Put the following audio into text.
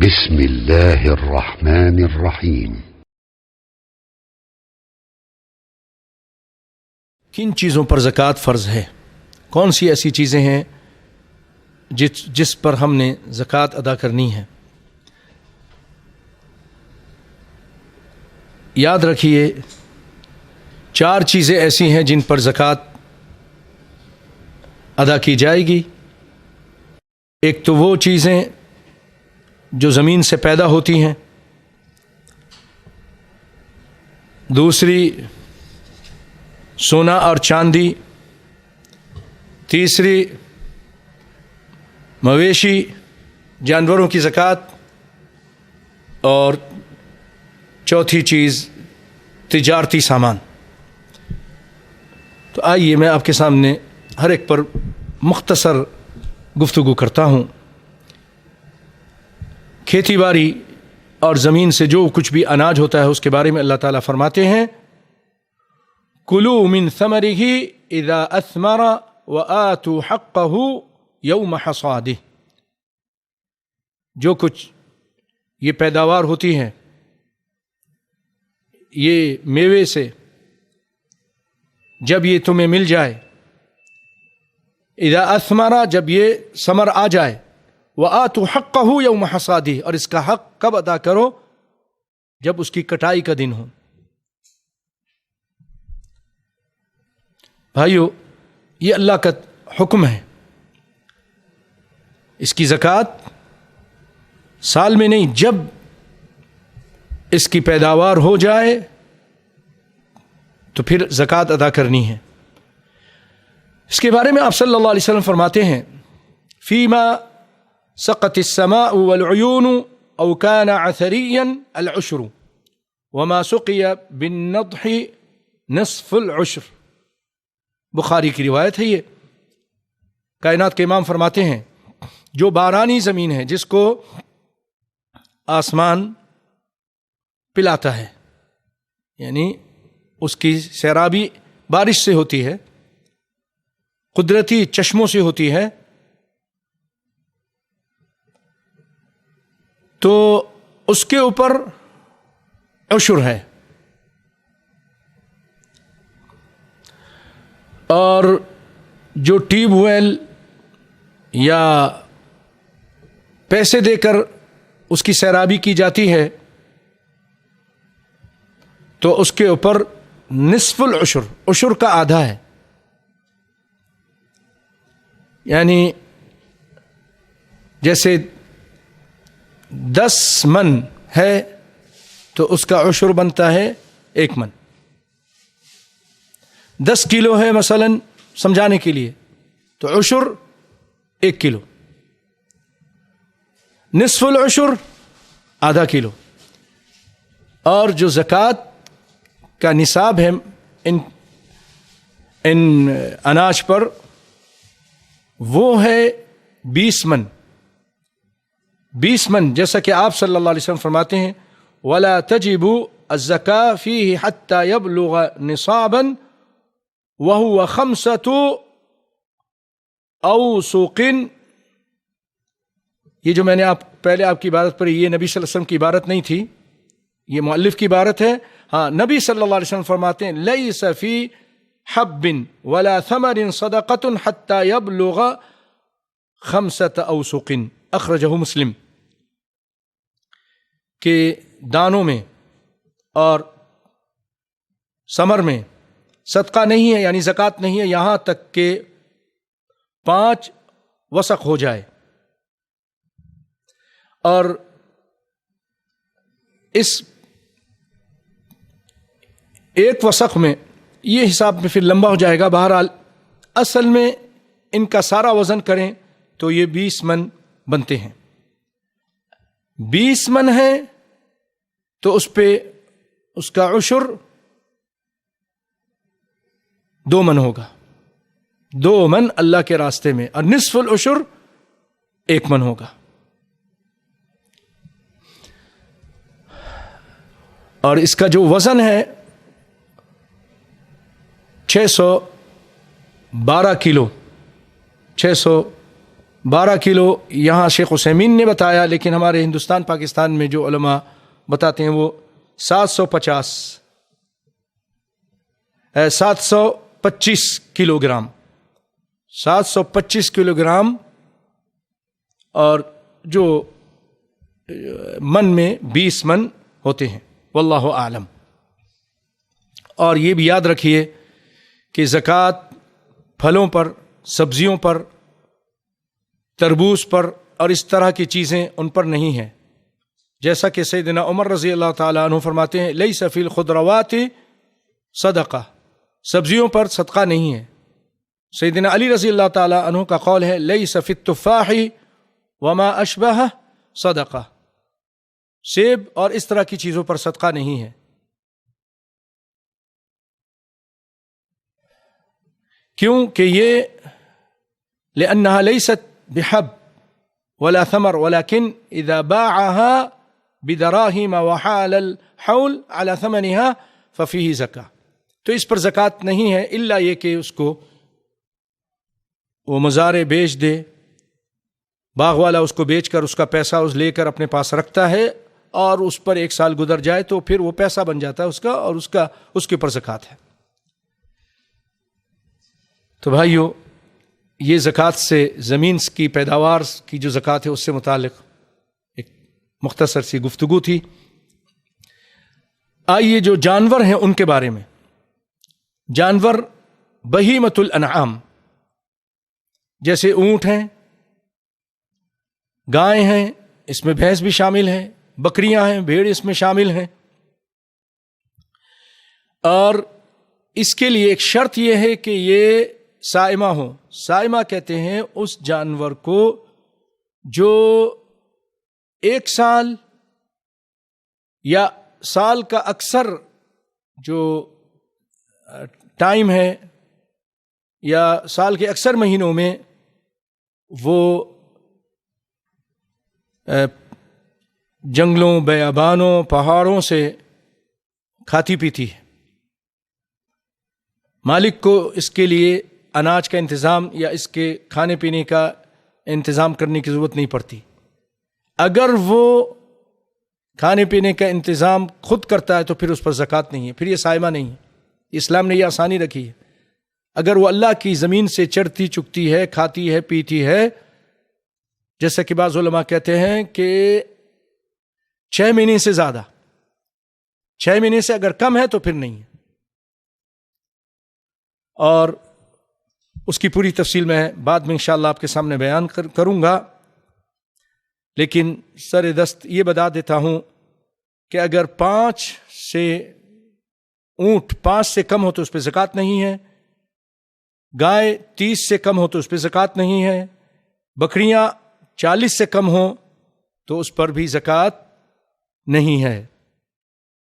بسم اللہ الرحمن الرحیم۔ کن چیزوں پر زکوٰۃ فرض ہے؟ کون سی ایسی چیزیں ہیں جس پر ہم نے زکوٰۃ ادا کرنی ہے؟ یاد رکھیے 4 چیزیں ایسی ہیں جن پر زکوٰۃ ادا کی جائے گی۔ ایک تو وہ چیزیں جو زمین سے پیدا ہوتی ہیں، دوسری سونا اور چاندی، تیسری مویشی جانوروں کی زکوٰۃ، اور چوتھی چیز تجارتی سامان۔ تو آئیے میں آپ کے سامنے ہر ایک پر مختصر گفتگو کرتا ہوں۔ کھیتی باڑی اور زمین سے جو کچھ بھی اناج ہوتا ہے اس کے بارے میں اللہ تعالیٰ فرماتے ہیں کُلُوا مِن ثَمَرِهِ اِذَا أَثْمَرَ وَآتُوا حَقَّهُ يَوْمَ حَصَادِهِ۔ جو کچھ یہ پیداوار ہوتی ہے یہ میوے سے، جب یہ تمہیں مل جائے، اذا اثمر، جب یہ ثمر آ جائے، وآتوا حقہ یوم حصادہ، اور اس کا حق کب ادا کرو؟ جب اس کی کٹائی کا دن ہو۔ بھائیو، یہ اللہ کا حکم ہے۔ اس کی زکوٰۃ سال میں نہیں، جب اس کی پیداوار ہو جائے تو پھر زکوٰۃ ادا کرنی ہے۔ اس کے بارے میں آپ صلی اللہ علیہ وسلم فرماتے ہیں فیما سقط السماء والعیون او كان عثریا العشر وما سقی بالنضح نصف العشر۔ بخاری کی روایت ہے یہ۔ کائنات کے امام فرماتے ہیں جو بارانی زمین ہے، جس کو آسمان پلاتا ہے، یعنی اس کی سیرابی بارش سے ہوتی ہے، قدرتی چشموں سے ہوتی ہے، تو اس کے اوپر عشر ہے۔ اور جو ٹیوب ویل یا پیسے دے کر اس کی سیرابی کی جاتی ہے تو اس کے اوپر نصف العشر، عشر کا آدھا ہے، یعنی جیسے 10 من ہے تو اس کا عشر بنتا ہے 1 من۔ 10 کلو ہے مثلا سمجھانے کے لیے، تو عشر 1 کلو، نصف العشر آدھا کلو۔ اور جو زکوٰۃ کا نصاب ہے ان اناج پر، وہ ہے 20 من۔ 20 من، جیسا کہ آپ صلی اللہ علیہ وسلم فرماتے ہیں وَلَا تَجِبُ الزَّكَاةُ فِيهِ حَتَّى يَبْلُغَ نِصَابًا وَهُوَ 5 أوسق۔ یہ جو میں نے پہلے آپ کی عبارت پڑھی، یہ نبی صلی اللہ علیہ وسلم کی عبارت نہیں تھی، یہ مؤلف کی عبارت ہے۔ ہاں، نبی صلی اللہ علیہ وسلم فرماتے ہیں لَيْسَ فِي حَبٍّ وَلَا ثَمَرٍ صَدَقَةٌ حَتَّى يَبْلُغَ 5 أوسق، اخرجہ مسلم۔ کہ دانوں میں اور ثمر میں صدقہ نہیں ہے، یعنی زکوٰۃ نہیں ہے، یہاں تک کہ 5 وسق ہو جائے۔ اور اس 1 وسق میں یہ حساب میں پھر لمبا ہو جائے گا۔ بہرحال اصل میں ان کا سارا وزن کریں تو یہ 20 من بنتے ہیں۔ 20 من ہے تو اس پہ اس کا عشر 2 من ہوگا، 2 من اللہ کے راستے میں، اور نصف العشر 1 من ہوگا۔ اور اس کا جو وزن ہے 612 کلو، 12 کلو یہاں شیخ عثیمین نے بتایا، لیکن ہمارے ہندوستان پاکستان میں جو علماء بتاتے ہیں وہ 725 کلو گرام، 725 کلو گرام، اور جو من میں 20 من ہوتے ہیں، واللہ اعلم۔ اور یہ بھی یاد رکھیے کہ زکوٰۃ پھلوں پر، سبزیوں پر، تربوز پر اور اس طرح کی چیزیں ان پر نہیں ہے، جیسا کہ سیدنا عمر رضی اللہ تعالیٰ عنہ فرماتے ہیں لیس فی الخضروات صدقہ، سبزیوں پر صدقہ نہیں ہے۔ سیدنا علی رضی اللہ تعالیٰ عنہ کا قول ہے لیس فی التفاح وما اشبہ صدقہ، سیب اور اس طرح کی چیزوں پر صدقہ نہیں ہے۔ کیوں کہ یہ لأنها ليست بحب ولا ثمر ولكن إذا باعها بدراهم وحال الحول على ثمنها ففيه زکاة، تو اس پر زکوٰۃ نہیں ہے الا یہ کہ اس کو وہ مزارع بیچ دے، باغ والا اس کو بیچ کر اس کا پیسہ اس لے کر اپنے پاس رکھتا ہے، اور اس پر 1 سال گزر جائے تو پھر وہ پیسہ بن جاتا ہے اس کا، اور اس کے اوپر زکوٰۃ ہے۔ تو بھائیو، یہ زکوٰۃ سے زمین کی پیداوار کی جو زکوٰۃ ہے اس سے متعلق ایک مختصر سی گفتگو تھی۔ آئیے جو جانور ہیں ان کے بارے میں۔ جانور بہیمۃ الانعام، جیسے اونٹ ہیں، گائیں ہیں، اس میں بھینس بھی شامل ہے، بکریاں ہیں، بھیڑ اس میں شامل ہیں، اور اس کے لیے ایک شرط یہ ہے کہ یہ سائمہ ہو۔ سائمہ کہتے ہیں اس جانور کو جو 1 سال یا سال کا اکثر جو ٹائم ہے یا سال کے اکثر مہینوں میں وہ جنگلوں، بیابانوں، پہاڑوں سے کھاتی پیتی ہے۔ مالک کو اس کے لیے اناج کا انتظام یا اس کے کھانے پینے کا انتظام کرنے کی ضرورت نہیں پڑتی۔ اگر وہ کھانے پینے کا انتظام خود کرتا ہے تو پھر اس پر زکوٰۃ نہیں ہے، پھر یہ سائمہ نہیں ہے۔ اسلام نے یہ آسانی رکھی ہے۔ اگر وہ اللہ کی زمین سے چرتی چکتی ہے، کھاتی ہے، پیتی ہے، جیسا کہ بعض علماء کہتے ہیں کہ 6 مہینے سے زیادہ، 6 مہینے سے اگر کم ہے تو پھر نہیں ہے، اور اس کی پوری تفصیل میں بعد میں انشاءاللہ آپ کے سامنے بیان کروں گا۔ لیکن سر دست یہ بتا دیتا ہوں کہ اگر 5 سے کم ہو تو اس پہ زکوٰۃ نہیں ہے، گائے 30 سے کم ہو تو اس پہ زکوٰۃ نہیں ہے، بکریاں 40 سے کم ہوں تو اس پر بھی زکوٰۃ نہیں ہے۔